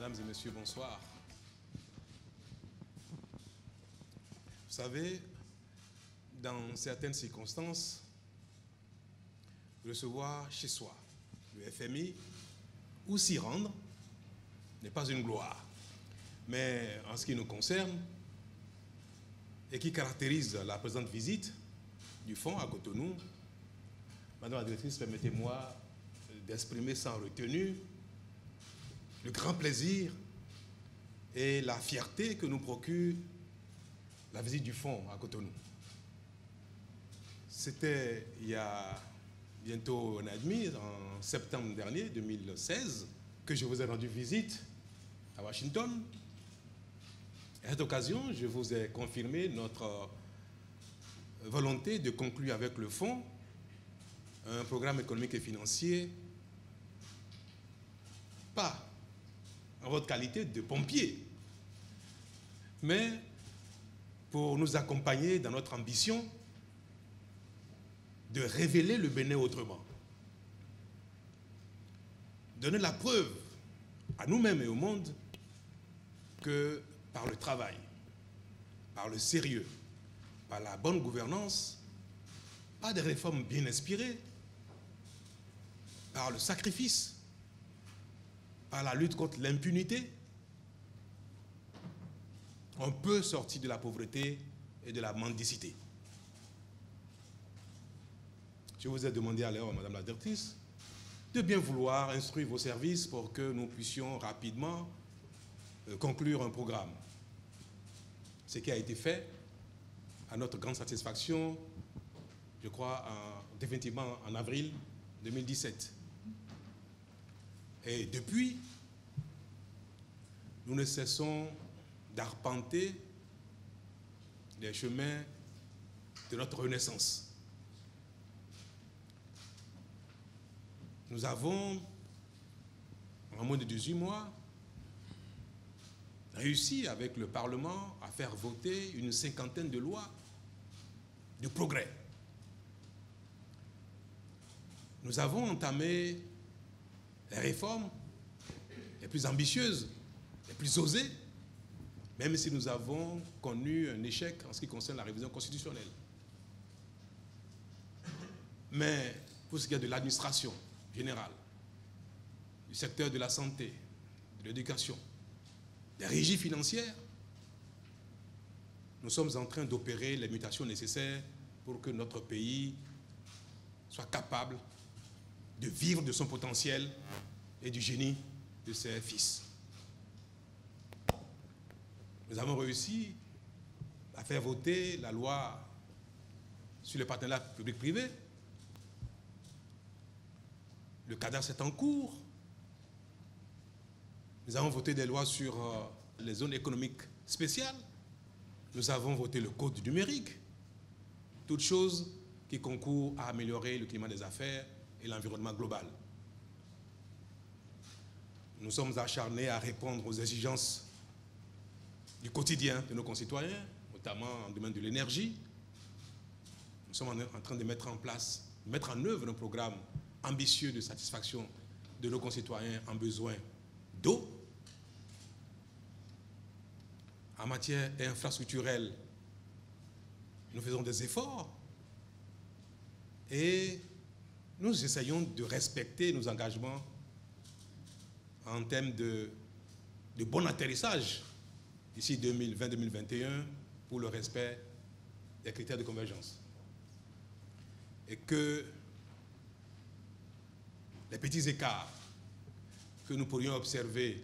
Mesdames et messieurs, bonsoir. Vous savez, dans certaines circonstances, recevoir chez soi le FMI ou s'y rendre n'est pas une gloire. Mais en ce qui nous concerne et qui caractérise la présente visite du fonds à Cotonou, Madame la directrice, permettez-moi d'exprimer sans retenue le grand plaisir et la fierté que nous procure la visite du fonds à Cotonou. C'était il y a bientôt un an et demi, en septembre dernier, 2016, que je vous ai rendu visite à Washington. À cette occasion, je vous ai confirmé notre volonté de conclure avec le fonds un programme économique et financier, pas en votre qualité de pompier, mais pour nous accompagner dans notre ambition de révéler le Bénin autrement. Donner la preuve à nous-mêmes et au monde que par le travail, par le sérieux, par la bonne gouvernance, par des réformes bien inspirées, par le sacrifice, par la lutte contre l'impunité, on peut sortir de la pauvreté et de la mendicité. Je vous ai demandé alors, Madame la directrice, de bien vouloir instruire vos services pour que nous puissions rapidement conclure un programme. Ce qui a été fait, à notre grande satisfaction, je crois, définitivement en avril 2017. Et depuis, nous ne cessons d'arpenter les chemins de notre renaissance. Nous avons, en moins de 18 mois, réussi avec le Parlement à faire voter une cinquantaine de lois de progrès. Nous avons entamé les réformes les plus ambitieuses, les plus osées, même si nous avons connu un échec en ce qui concerne la révision constitutionnelle. Mais pour ce qui est de l'administration générale, du secteur de la santé, de l'éducation, des régies financières, nous sommes en train d'opérer les mutations nécessaires pour que notre pays soit capable de vivre de son potentiel et du génie de ses fils. Nous avons réussi à faire voter la loi sur le partenariat public-privé. Le cadastre est en cours. Nous avons voté des lois sur les zones économiques spéciales. Nous avons voté le code numérique. Toutes choses qui concourent à améliorer le climat des affaires et l'environnement global. nous sommes acharnés à répondre aux exigences du quotidien de nos concitoyens, notamment en domaine de l'énergie. Nous sommes en train de mettre en œuvre un programme ambitieux de satisfaction de nos concitoyens en besoin d'eau. En matière infrastructurelle, nous faisons des efforts et nous essayons de respecter nos engagements en termes de bon atterrissage d'ici 2020-2021 pour le respect des critères de convergence. Et que les petits écarts que nous pourrions observer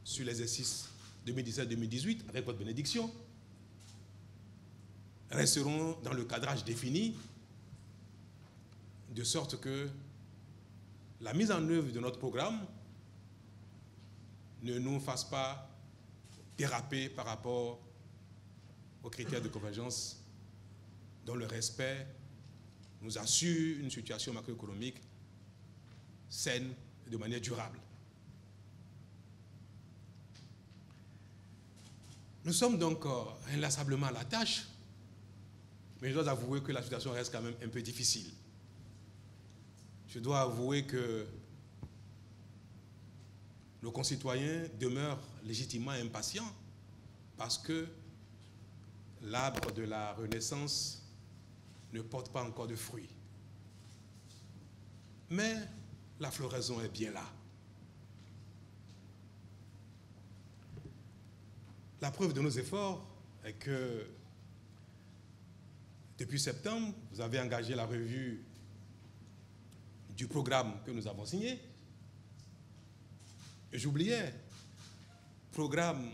sur l'exercice 2017-2018 avec votre bénédiction resteront dans le cadrage défini, de sorte que la mise en œuvre de notre programme ne nous fasse pas déraper par rapport aux critères de convergence dont le respect nous assure une situation macroéconomique saine et de manière durable. Nous sommes donc inlassablement à la tâche, mais je dois avouer que la situation reste quand même un peu difficile. Je dois avouer que nos concitoyens demeurent légitimement impatients parce que l'arbre de la Renaissance ne porte pas encore de fruits. Mais la floraison est bien là. La preuve de nos efforts est que depuis septembre, vous avez engagé la revue du programme que nous avons signé. Et j'oubliais, programme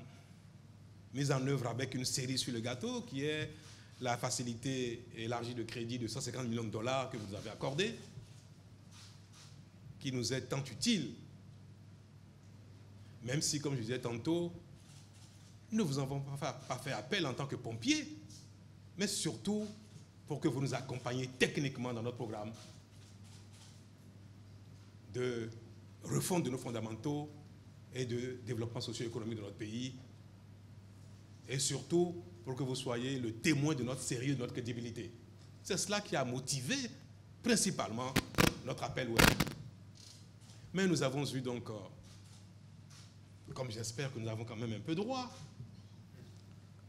mis en œuvre avec une cerise sur le gâteau qui est la facilité élargie de crédit de 150 millions de dollars que vous avez accordée, qui nous est tant utile, même si, comme je disais tantôt, nous ne vous avons pas fait appel en tant que pompiers, mais surtout pour que vous nous accompagniez techniquement dans notre programme de refonte de nos fondamentaux et de développement socio-économique de notre pays, et surtout pour que vous soyez le témoin de notre sérieux, de notre crédibilité. C'est cela qui a motivé principalement notre appel web. Mais nous avons eu donc, comme j'espère que nous avons quand même un peu droit,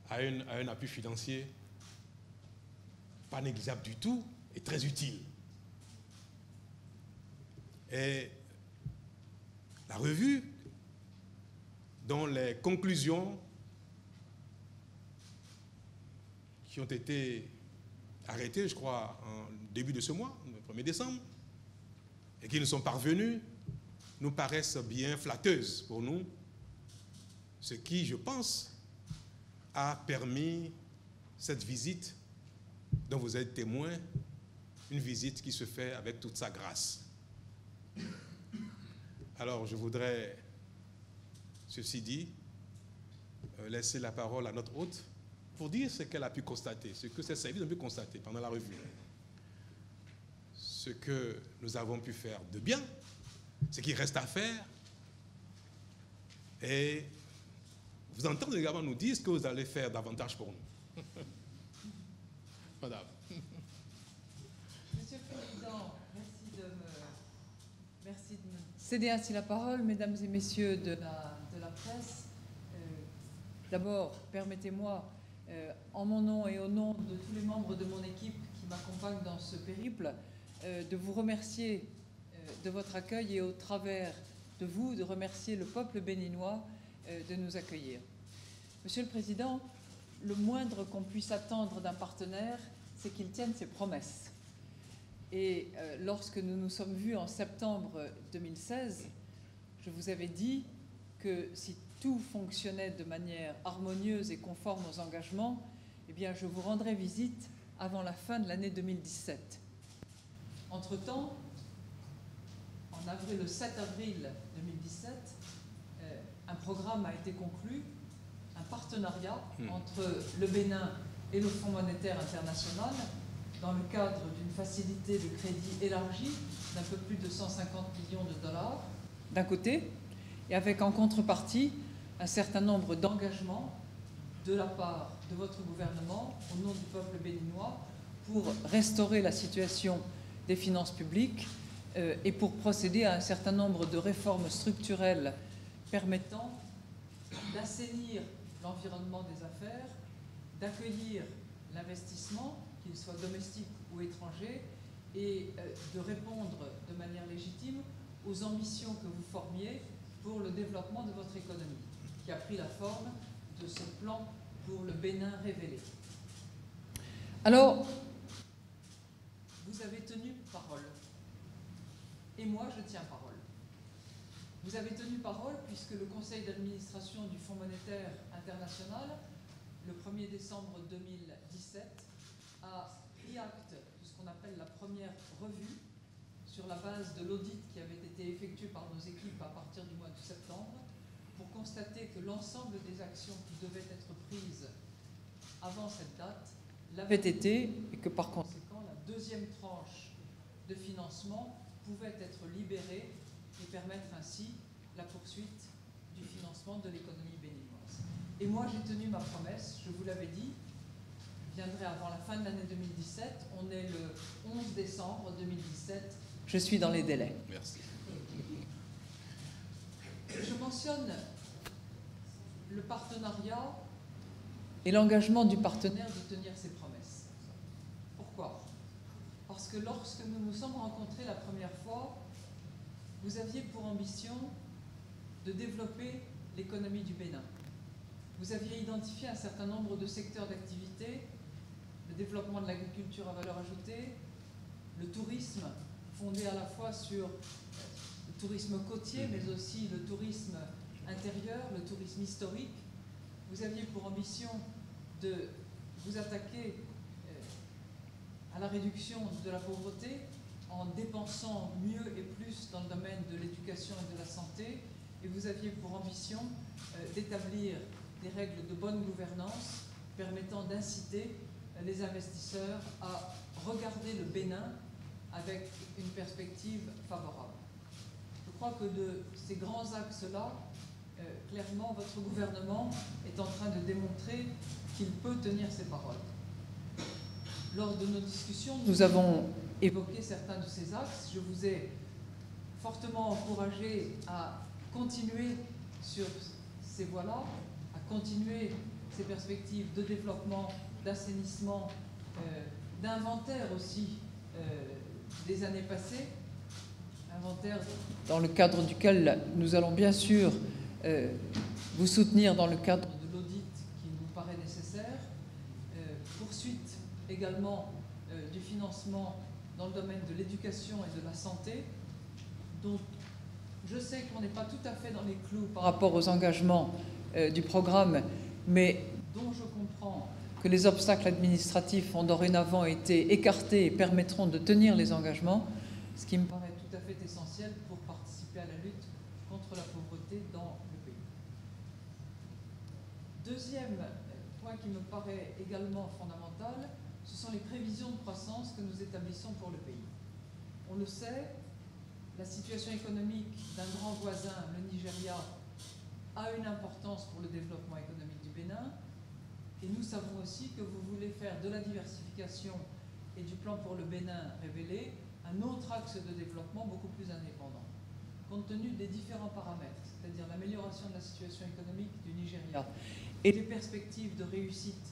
à un appui financier pas négligeable du tout et très utile. Et la revue, dont les conclusions qui ont été arrêtées, je crois, en début de ce mois, le 1er décembre, et qui nous sont parvenues, nous paraissent bien flatteuses pour nous, ce qui, je pense, a permis cette visite dont vous êtes témoin, une visite qui se fait avec toute sa grâce. Alors, je voudrais, ceci dit, laisser la parole à notre hôte pour dire ce qu'elle a pu constater, ce que ces services ont pu constater pendant la revue, ce que nous avons pu faire de bien, ce qui reste à faire, et vous entendez également nous dire ce que vous allez faire davantage pour nous. Madame. Monsieur le Président, merci de me céder ainsi la parole, mesdames et messieurs de la presse. D'abord, permettez-moi, en mon nom et au nom de tous les membres de mon équipe qui m'accompagnent dans ce périple, de vous remercier de votre accueil et au travers de vous, de remercier le peuple béninois de nous accueillir. Monsieur le Président, le moindre qu'on puisse attendre d'un partenaire, c'est qu'il tienne ses promesses. Et lorsque nous nous sommes vus en septembre 2016, je vous avais dit que si tout fonctionnait de manière harmonieuse et conforme aux engagements, eh bien, je vous rendrai visite avant la fin de l'année 2017. Entre-temps, le 7 avril 2017, un programme a été conclu, un partenariat entre le Bénin et le Fonds monétaire international dans le cadre d'une facilité de crédit élargie d'un peu plus de 150 millions de dollars d'un côté, et avec en contrepartie un certain nombre d'engagements de la part de votre gouvernement, au nom du peuple béninois, pour restaurer la situation des finances publiques et pour procéder à un certain nombre de réformes structurelles permettant d'assainir l'environnement des affaires, d'accueillir l'investissement, qu'il soit domestique ou étranger, et de répondre de manière légitime aux ambitions que vous formiez pour le développement de votre économie, qui a pris la forme de ce plan pour le Bénin révélé. Alors, vous avez tenu parole. Et moi, je tiens parole. Vous avez tenu parole puisque le Conseil d'administration du Fonds monétaire international, le 1er décembre 2017, a pris acte de ce qu'on appelle la première revue sur la base de l'audit qui avait été effectué par nos équipes à partir du mois de septembre, pour constater que l'ensemble des actions qui devaient être prises avant cette date l'avaient été, et que par conséquent, la deuxième tranche de financement pouvait être libérée et permettre ainsi la poursuite du financement de l'économie béninoise. Et moi, j'ai tenu ma promesse, je vous l'avais dit, je viendrai avant la fin de l'année 2017, on est le 11 décembre 2017, je suis dans les délais. Merci. Je mentionne le partenariat et l'engagement du partenaire de tenir ses promesses. Pourquoi? Parce que lorsque nous nous sommes rencontrés la première fois, vous aviez pour ambition de développer l'économie du Bénin. Vous aviez identifié un certain nombre de secteurs d'activité, le développement de l'agriculture à valeur ajoutée, le tourisme fondé à la fois sur le tourisme côtier, mais aussi le tourisme intérieur, le tourisme historique. Vous aviez pour ambition de vous attaquer à la réduction de la pauvreté en dépensant mieux et plus dans le domaine de l'éducation et de la santé. Et vous aviez pour ambition d'établir des règles de bonne gouvernance permettant d'inciter les investisseurs à regarder le Bénin avec une perspective favorable. Je crois que de ces grands axes-là, clairement, votre gouvernement est en train de démontrer qu'il peut tenir ses paroles. Lors de nos discussions, nous avons évoqué certains de ces axes. Je vous ai fortement encouragé à continuer sur ces voies-là, à continuer ces perspectives de développement, d'assainissement, d'inventaire aussi des années passées, inventaire dans le cadre duquel nous allons bien sûr vous soutenir dans le cadre de l'audit qui nous paraît nécessaire, poursuite également du financement dans le domaine de l'éducation et de la santé, dont je sais qu'on n'est pas tout à fait dans les clous par rapport aux engagements du programme, mais dont je comprends que les obstacles administratifs ont dorénavant été écartés et permettront de tenir les engagements, ce qui me paraît tout à fait essentiel pour participer à la lutte contre la pauvreté dans le pays. Deuxième point qui me paraît également fondamental, ce sont les prévisions de croissance que nous établissons pour le pays. On le sait, la situation économique d'un grand voisin, le Nigeria, a une importance pour le développement économique du Bénin. Et nous savons aussi que vous voulez faire de la diversification et du plan pour le Bénin révélé un autre axe de développement beaucoup plus indépendant, compte tenu des différents paramètres, c'est-à-dire l'amélioration de la situation économique du Nigeria et les perspectives de réussite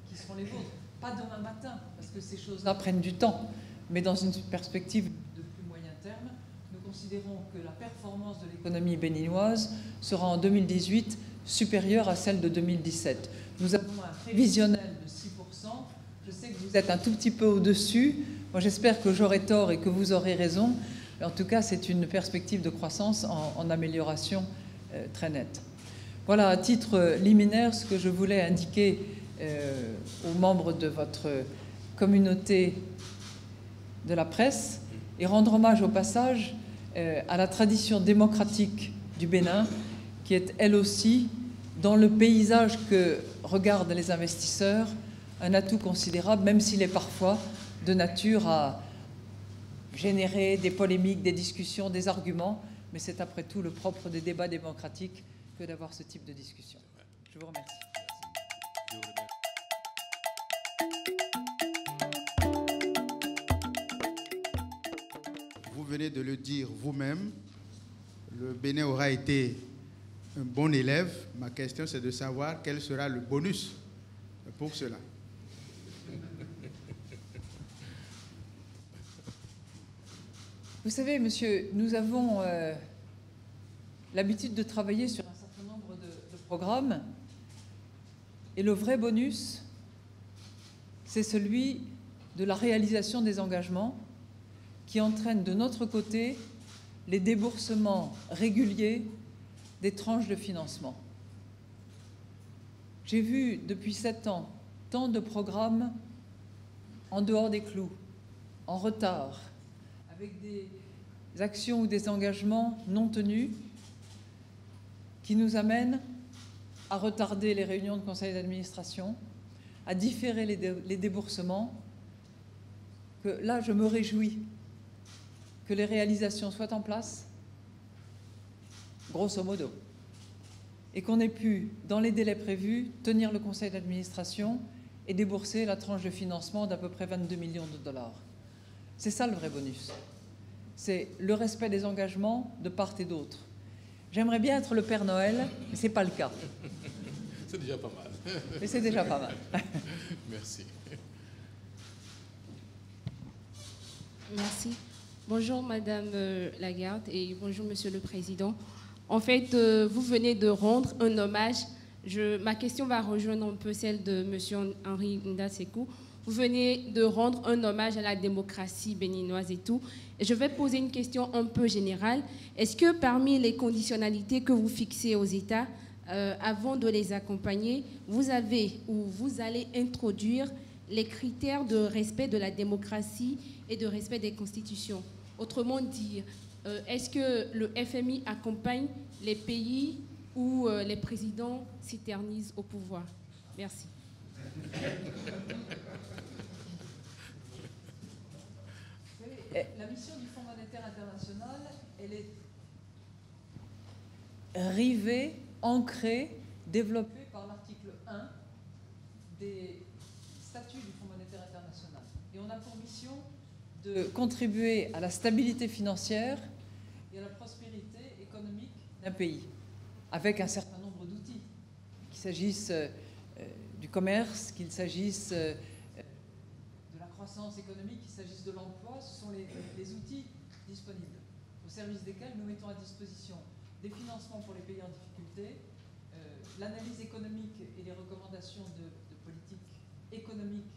qui seront les vôtres. Pas demain matin, parce que ces choses-là prennent du temps, mais dans une perspective de plus moyen terme, nous considérons que la performance de l'économie béninoise sera en 2018 supérieure à celle de 2017. Nous avons un prévisionnel de 6%. Je sais que vous êtes un tout petit peu au-dessus. Moi, j'espère que j'aurai tort et que vous aurez raison. En tout cas, c'est une perspective de croissance en amélioration très nette. Voilà, à titre liminaire, ce que je voulais indiquer aux membres de votre communauté de la presse et rendre hommage au passage à la tradition démocratique du Bénin, qui est elle aussi, dans le paysage que regardent les investisseurs, un atout considérable, même s'il est parfois de nature à générer des polémiques, des discussions, des arguments, mais c'est après tout le propre des débats démocratiques que d'avoir ce type de discussion. Je vous remercie. Vous venez de le dire vous-même, le Bénin aura été un bon élève. Ma question, c'est de savoir quel sera le bonus pour cela. Vous savez, monsieur, nous avons l'habitude de travailler sur un certain nombre de programmes, et le vrai bonus, c'est celui de la réalisation des engagements qui entraîne de notre côté les déboursements réguliers des tranches de financement. J'ai vu depuis 7 ans tant de programmes en dehors des clous, en retard, avec des actions ou des engagements non tenus qui nous amènent à retarder les réunions de conseil d'administration, à différer les déboursements, que là, je me réjouis que les réalisations soient en place, grosso modo, et qu'on ait pu, dans les délais prévus, tenir le conseil d'administration et débourser la tranche de financement d'à peu près 22 millions de dollars. C'est ça le vrai bonus. C'est le respect des engagements de part et d'autre. J'aimerais bien être le Père Noël, mais ce n'est pas le cas. C'est déjà pas mal. Mais c'est déjà pas mal. Merci. Merci. Bonjour Madame Lagarde et bonjour Monsieur le Président. En fait, vous venez de rendre un hommage. Ma question va rejoindre un peu celle de Monsieur Henri Ndasekou. Vous venez de rendre un hommage à la démocratie béninoise et tout. Et je vais poser une question un peu générale. Est-ce que parmi les conditionnalités que vous fixez aux États, avant de les accompagner, vous avez ou vous allez introduire les critères de respect de la démocratie et de respect des constitutions? Autrement dit, est-ce que le FMI accompagne les pays où les présidents s'éternisent au pouvoir? Merci. La mission du Fonds monétaire international, elle est rivée, ancrée, développée par l'article 1 des statuts du Fonds monétaire international. Et on a pour mission de contribuer à la stabilité financière et à la prospérité économique d'un pays, avec un certain nombre d'outils, qu'il s'agisse du commerce, qu'il s'agisse de la croissance économique, qu'il s'agisse de l'emploi. Ce sont les outils disponibles, au service desquels nous mettons à disposition des financements pour les pays en difficulté, l'analyse économique et les recommandations de politique économique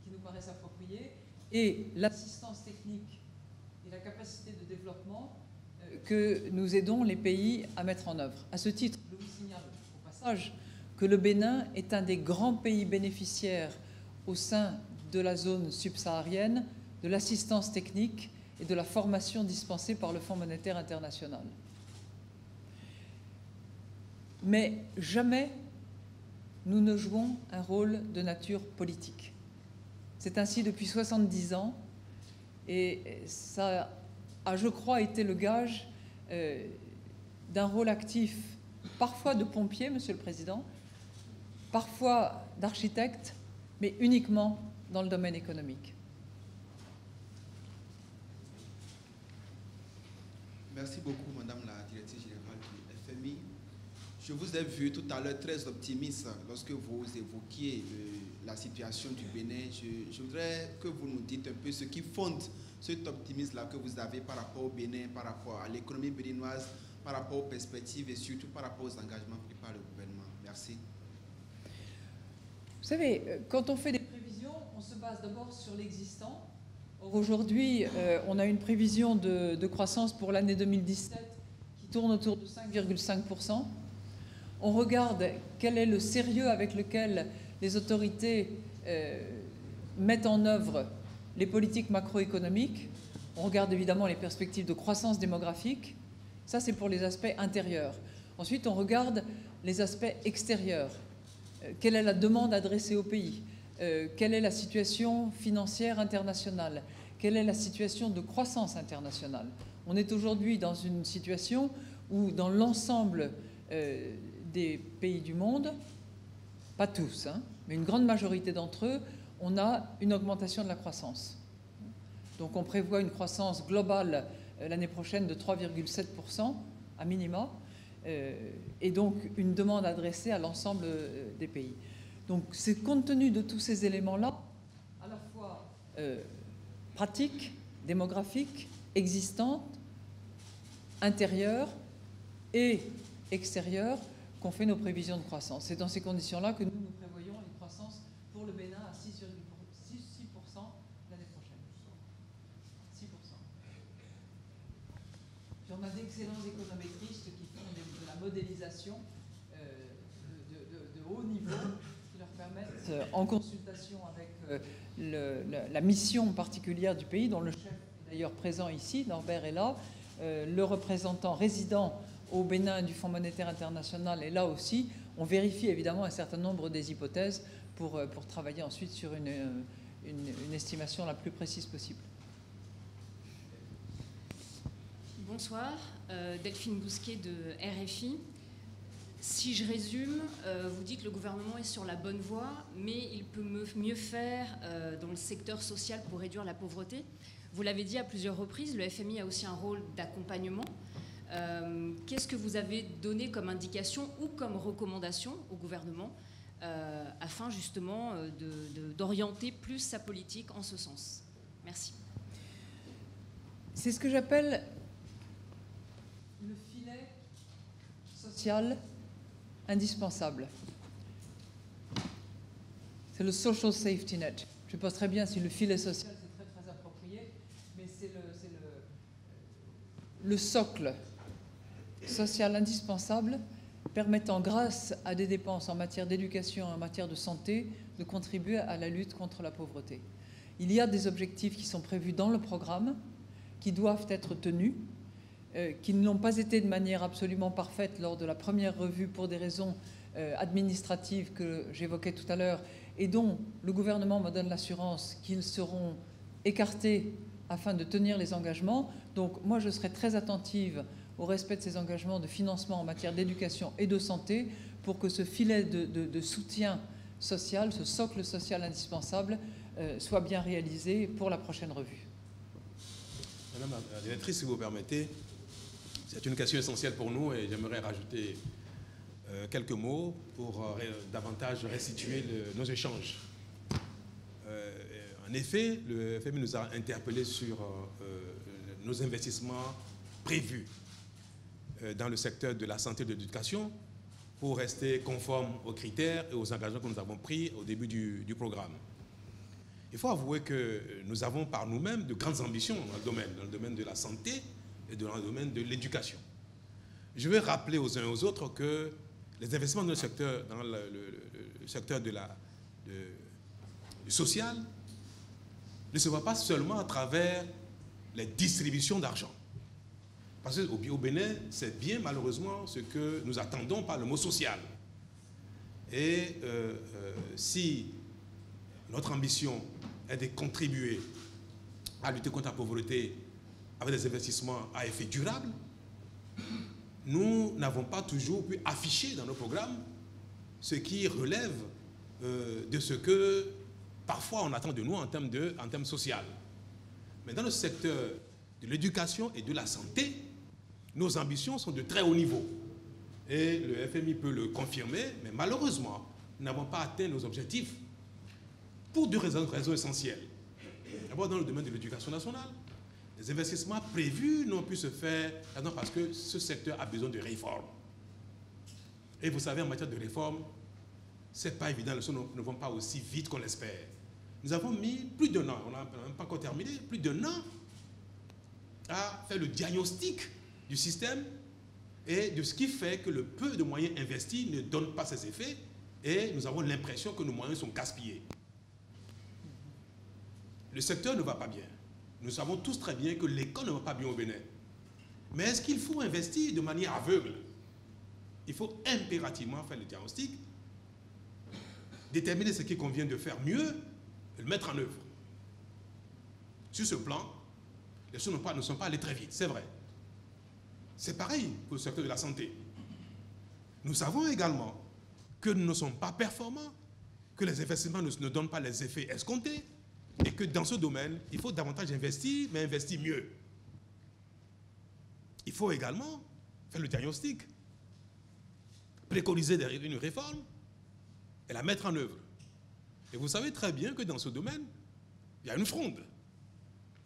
qui nous paraissent appropriées, et l'assistance technique et la capacité de développement que nous aidons les pays à mettre en œuvre. À ce titre, je vous signale au passage que le Bénin est un des grands pays bénéficiaires au sein de la zone subsaharienne de l'assistance technique et de la formation dispensée par le Fonds monétaire international. Mais jamais nous ne jouons un rôle de nature politique. C'est ainsi depuis 70 ans et ça a, je crois, été le gage d'un rôle actif, parfois de pompier, Monsieur le Président, parfois d'architecte, mais uniquement dans le domaine économique. Merci beaucoup, Madame la Directrice Générale du FMI. Je vous ai vu tout à l'heure très optimiste lorsque vous évoquiez la situation du Bénin. Je voudrais que vous nous dites un peu ce qui fonde cet optimisme-là que vous avez par rapport au Bénin, par rapport à l'économie béninoise, par rapport aux perspectives et surtout par rapport aux engagements pris par le gouvernement. Merci. Vous savez, quand on fait des prévisions, on se base d'abord sur l'existant. Or, aujourd'hui, on a une prévision de croissance pour l'année 2017 qui tourne autour de 5,5%. On regarde quel est le sérieux avec lequel les autorités mettent en œuvre les politiques macroéconomiques. On regarde évidemment les perspectives de croissance démographique. Ça, c'est pour les aspects intérieurs. Ensuite, on regarde les aspects extérieurs. Quelle est la demande adressée au pays? Quelle est la situation financière internationale? quelle est la situation de croissance internationale. On est aujourd'hui dans une situation où dans l'ensemble des pays du monde, pas tous, hein, mais une grande majorité d'entre eux, on a une augmentation de la croissance. Donc on prévoit une croissance globale l'année prochaine de 3,7% à minima, et donc une demande adressée à l'ensemble des pays. Donc c'est compte tenu de tous ces éléments-là, à la fois pratiques, démographiques, existantes, intérieures et extérieures, qu'on fait nos prévisions de croissance. C'est dans ces conditions-là que nous prévoyons une croissance pour le Bénin à 6% l'année prochaine. 6%. Puis on a d'excellents économétristes qui font de la modélisation de haut niveau, qui leur permettent, en consultation avec la mission particulière du pays, dont le chef est d'ailleurs présent ici, Norbert est là, le représentant résident au Bénin du Fonds monétaire international est là aussi. On vérifie évidemment un certain nombre des hypothèses pour travailler ensuite sur une estimation la plus précise possible. Bonsoir, Delphine Bousquet de RFI. Si je résume, vous dites que le gouvernement est sur la bonne voie, mais il peut mieux faire dans le secteur social pour réduire la pauvreté. Vous l'avez dit à plusieurs reprises, le FMI a aussi un rôle d'accompagnement. Qu'est-ce que vous avez donné comme indication ou comme recommandation au gouvernement afin justement d'orienter plus sa politique en ce sens? Merci. C'est ce que j'appelle le filet social indispensable. C'est le social safety net. Je ne sais pas très bien si le filet social c'est très approprié, mais c'est le socle social indispensable permettant, grâce à des dépenses en matière d'éducation et en matière de santé, de contribuer à la lutte contre la pauvreté. Il y a des objectifs qui sont prévus dans le programme, qui doivent être tenus, qui n'ont pas été de manière absolument parfaite lors de la première revue pour des raisons administratives que j'évoquais tout à l'heure, et dont le gouvernement me donne l'assurance qu'ils seront écartés afin de tenir les engagements. Donc moi, je serai très attentive au respect de ces engagements de financement en matière d'éducation et de santé pour que ce filet de soutien social, ce socle social indispensable, soit bien réalisé pour la prochaine revue. Madame la directrice, si vous permettez, c'est une question essentielle pour nous et j'aimerais rajouter quelques mots pour davantage restituer nos échanges. En effet, le FMI nous a interpellés sur nos investissements prévus dans le secteur de la santé et de l'éducation pour rester conformes aux critères et aux engagements que nous avons pris au début du programme. Il faut avouer que nous avons par nous-mêmes de grandes ambitions dans le domaine de la santé et dans le domaine de l'éducation. Je vais rappeler aux uns et aux autres que les investissements dans le secteur du social ne se voient pas seulement à travers les distributions d'argent. Parce qu'au Bénin, c'est bien malheureusement ce que nous attendons par le mot social. Et si notre ambition est de contribuer à lutter contre la pauvreté avec des investissements à effet durable, nous n'avons pas toujours pu afficher dans nos programmes ce qui relève de ce que parfois on attend de nous en termes social. Mais dans le secteur de l'éducation et de la santé, nos ambitions sont de très haut niveau. Et le FMI peut le confirmer, mais malheureusement, nous n'avons pas atteint nos objectifs pour deux raisons essentielles. D'abord, dans le domaine de l'éducation nationale, les investissements prévus n'ont pu se faire parce que ce secteur a besoin de réformes. Et vous savez, en matière de réforme, ce n'est pas évident, les choses ne vont pas aussi vite qu'on l'espère. Nous avons mis plus d'un an, on n'a même pas encore terminé, plus d'un an à faire le diagnostic du système et de ce qui fait que le peu de moyens investis ne donne pas ses effets et nous avons l'impression que nos moyens sont gaspillés. Le secteur ne va pas bien. Nous savons tous très bien que l'école ne va pas bien au Bénin. Mais est-ce qu'il faut investir de manière aveugle? Il faut impérativement faire le diagnostic, déterminer ce qu'il convient de faire mieux et le mettre en œuvre. Sur ce plan, les choses ne sont pas allées très vite, c'est vrai. C'est pareil pour le secteur de la santé. Nous savons également que nous ne sommes pas performants, que les investissements ne donnent pas les effets escomptés, et que dans ce domaine, il faut davantage investir, mais investir mieux. Il faut également faire le diagnostic, préconiser une réforme et la mettre en œuvre. Et vous savez très bien que dans ce domaine, il y a une fronde.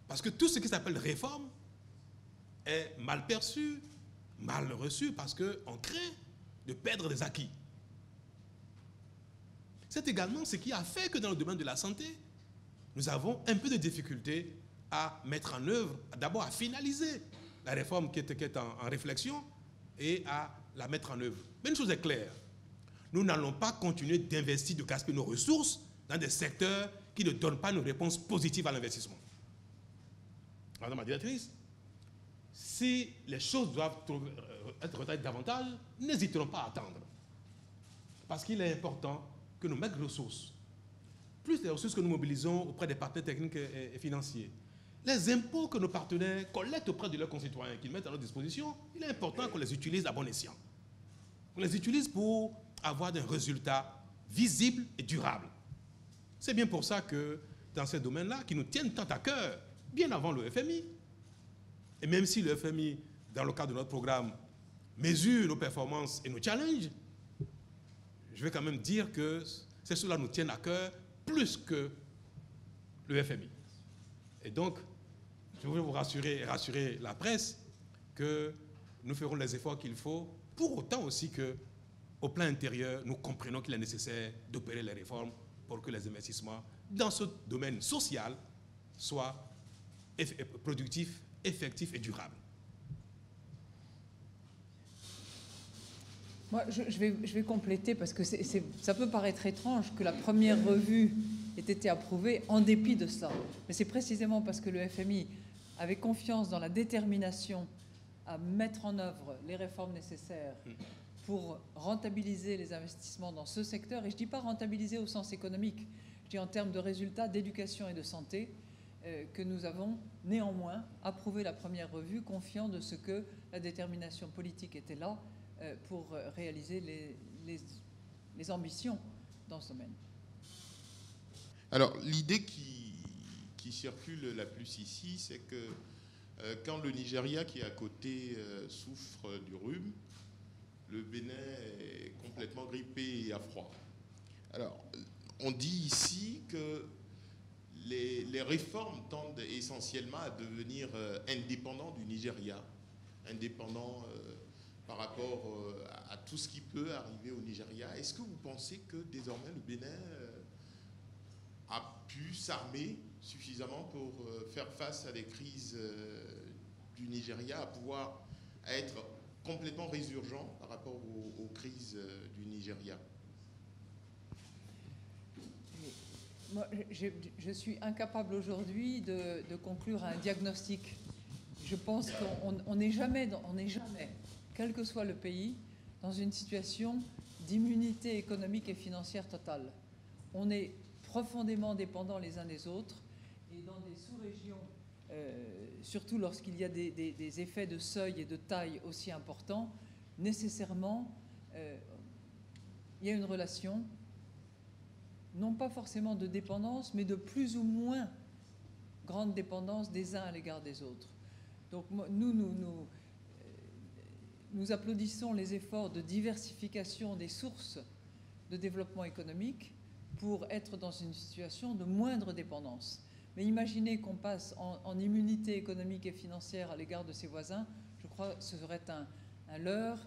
Parce que tout ce qui s'appelle réforme est mal perçu, mal reçu, parce qu'on craint de perdre des acquis. C'est également ce qui a fait que dans le domaine de la santé, nous avons un peu de difficulté à mettre en œuvre, d'abord à finaliser la réforme qui est en réflexion et à la mettre en œuvre. Mais une chose est claire, nous n'allons pas continuer d'investir, de gaspiller nos ressources dans des secteurs qui ne donnent pas une réponse positive à l'investissement. Madame la directrice, si les choses doivent être retraites davantage, n'hésiterons pas à attendre. Parce qu'il est important que nos maigres ressources, plus les ressources que nous mobilisons auprès des partenaires techniques et financiers, les impôts que nos partenaires collectent auprès de leurs concitoyens, qu'ils mettent à notre disposition, il est important qu'on les utilise à bon escient. On les utilise pour avoir des résultats visibles et durables. C'est bien pour ça que dans ces domaines-là, qui nous tiennent tant à cœur, bien avant le FMI, et même si le FMI, dans le cadre de notre programme, mesure nos performances et nos challenges, je vais quand même dire que ces choses-là nous tiennent à cœur plus que le FMI. Et donc, je voudrais vous rassurer et rassurer la presse que nous ferons les efforts qu'il faut, pour autant aussi que, au plan intérieur, nous comprenons qu'il est nécessaire d'opérer les réformes pour que les investissements dans ce domaine social soient productifs, effectifs et durables. Moi, je vais compléter parce que ça peut paraître étrange que la première revue ait été approuvée en dépit de ça. Mais c'est précisément parce que le FMI avait confiance dans la détermination à mettre en œuvre les réformes nécessaires pour rentabiliser les investissements dans ce secteur. Et je ne dis pas rentabiliser au sens économique, je dis en termes de résultats d'éducation et de santé, que nous avons néanmoins approuvé la première revue, confiant de ce que la détermination politique était là pour réaliser les ambitions dans ce domaine. Alors, l'idée qui circule la plus ici, c'est que quand le Nigeria, qui est à côté, souffre du rhume, le Bénin est complètement grippé et à froid. Alors, on dit ici que les réformes tendent essentiellement à devenir indépendants du Nigeria, indépendants par rapport à tout ce qui peut arriver au Nigeria. Est-ce que vous pensez que désormais le Bénin a pu s'armer suffisamment pour faire face à des crises du Nigeria, à pouvoir être complètement résurgent par rapport aux crises du Nigeria? Moi, je suis incapable aujourd'hui de conclure un diagnostic. Je pense qu'on n'est jamais, quel que soit le pays, dans une situation d'immunité économique et financière totale. On est profondément dépendants les uns des autres, et dans des sous-régions, surtout lorsqu'il y a des effets de seuil et de taille aussi importants, nécessairement, il y a une relation, non pas forcément de dépendance, mais de plus ou moins grande dépendance des uns à l'égard des autres. Donc nous applaudissons les efforts de diversification des sources de développement économique pour être dans une situation de moindre dépendance. Mais imaginez qu'on passe en immunité économique et financière à l'égard de ses voisins, je crois que ce serait un leurre,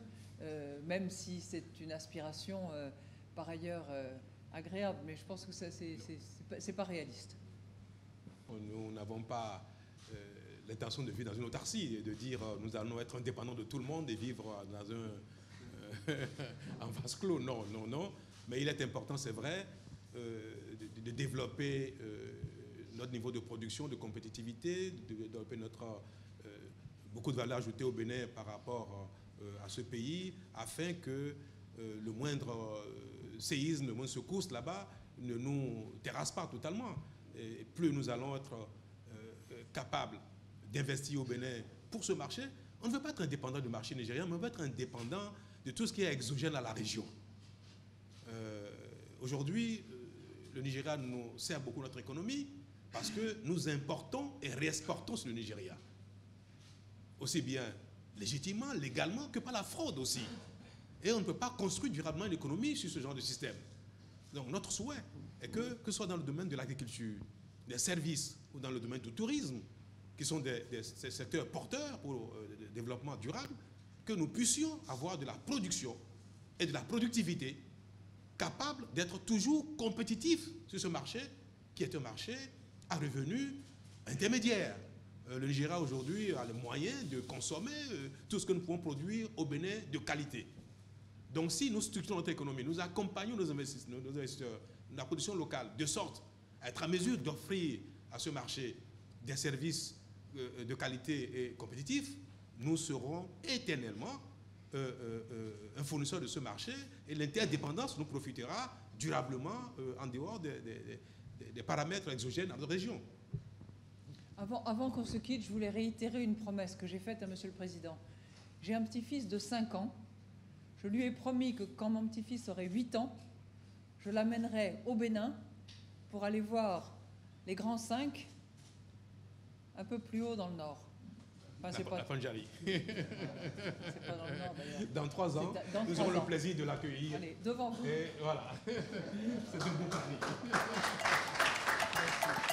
même si c'est une aspiration par ailleurs agréable, mais je pense que c'est pas réaliste. Nous n'avons pas l'intention de vivre dans une autarcie et de dire nous allons être indépendants de tout le monde et vivre dans en vase clos. Non, non, non. Mais il est important, c'est vrai, de développer notre niveau de production, de compétitivité, de développer beaucoup de valeur ajoutée au Bénin par rapport à ce pays, afin que le moindre séisme, le moindre secousse là-bas ne nous terrasse pas totalement. Et plus nous allons être capable d'investir au Bénin pour ce marché, on ne veut pas être indépendant du marché nigérien, mais on veut être indépendant de tout ce qui est exogène à la région. Aujourd'hui, le Nigeria nous sert beaucoup notre économie parce que nous importons et réexportons sur le Nigeria. Aussi bien légitimement, légalement, que par la fraude aussi. Et on ne peut pas construire durablement une économie sur ce genre de système. Donc notre souhait est que ce soit dans le domaine de l'agriculture, des services ou dans le domaine du tourisme, qui sont des secteurs porteurs pour le développement durable, que nous puissions avoir de la production et de la productivité capable d'être toujours compétitifs sur ce marché, qui est un marché à revenus intermédiaires. Le Nigeria aujourd'hui a les moyens de consommer tout ce que nous pouvons produire au Bénin de qualité. Donc si nous structurons notre économie, nous accompagnons nos investisseurs, la production locale, de sorte à être en mesure d'offrir à ce marché des services de qualité et compétitifs, nous serons éternellement un fournisseur de ce marché et l'interdépendance nous profitera durablement en dehors des paramètres exogènes dans notre région. Avant qu'on se quitte, je voulais réitérer une promesse que j'ai faite à Monsieur le Président. J'ai un petit-fils de 5 ans. Je lui ai promis que quand mon petit-fils aurait 8 ans, je l'amènerai au Bénin pour aller voir les grands 5 un peu plus haut dans le nord. Enfin, La Pandjari. C'est pas dans le nord d'ailleurs. Dans 3 ans, nous aurons le plaisir de l'accueillir. Allez, devant vous. Et voilà. C'est une bonne partie. Merci.